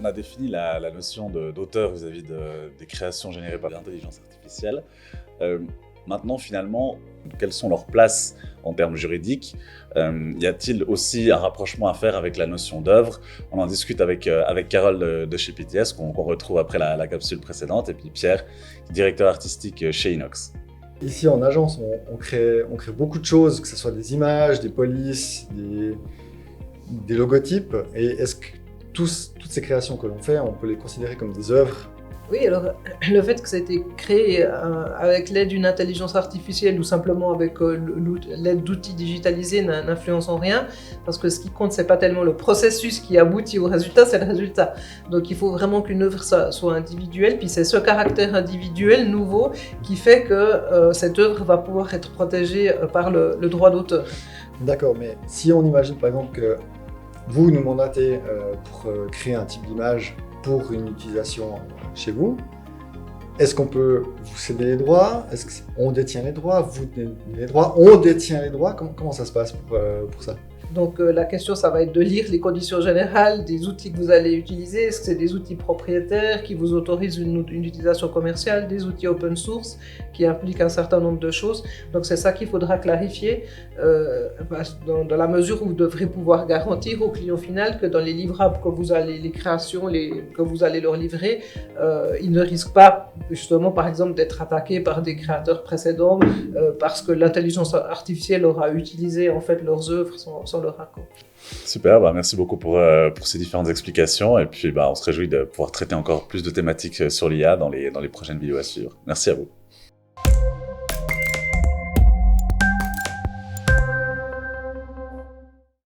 on a défini la notion d'auteur vis-à-vis des créations générées par l'intelligence artificielle. Maintenant, finalement, quelles sont leurs places en termes juridiques? Y a-t-il aussi un rapprochement à faire avec la notion d'œuvre? On en discute avec Carole de chez PTS, qu'on retrouve après la capsule précédente, et puis Pierre, directeur artistique chez Inox. Ici, en agence, on crée beaucoup de choses, que ce soit des images, des polices, des logotypes. Et est-ce que toutes ces créations que l'on fait, on peut les considérer comme des œuvres? Oui, alors le fait que ça a été créé avec l'aide d'une intelligence artificielle ou simplement avec l'aide d'outils digitalisés n'influence en rien, parce que ce qui compte, c'est pas tellement le processus qui aboutit au résultat, c'est le résultat. Donc il faut vraiment qu'une œuvre soit individuelle, puis c'est ce caractère individuel nouveau qui fait que cette œuvre va pouvoir être protégée par le droit d'auteur. D'accord, mais si on imagine par exemple que vous nous mandatez pour créer un type d'image pour une utilisation chez vous, est-ce qu'on peut vous céder les droits? Est-ce qu'on détient les droits? Vous détenez les droits? On détient les droits? Comment ça se passe pour ça? Donc la question, ça va être de lire les conditions générales des outils que vous allez utiliser. Est-ce que c'est des outils propriétaires qui vous autorisent une utilisation commerciale, des outils open source qui impliquent un certain nombre de choses. Donc c'est ça qu'il faudra clarifier dans la mesure où vous devrez pouvoir garantir au client final que dans les livrables que vous allez, les créations que vous allez leur livrer, ils ne risquent pas justement par exemple d'être attaqués par des créateurs précédents parce que l'intelligence artificielle aura utilisé en fait leurs œuvres sans leur accord. Super, merci beaucoup pour ces différentes explications, et puis on se réjouit de pouvoir traiter encore plus de thématiques sur l'IA dans les prochaines vidéos à suivre. Merci à vous.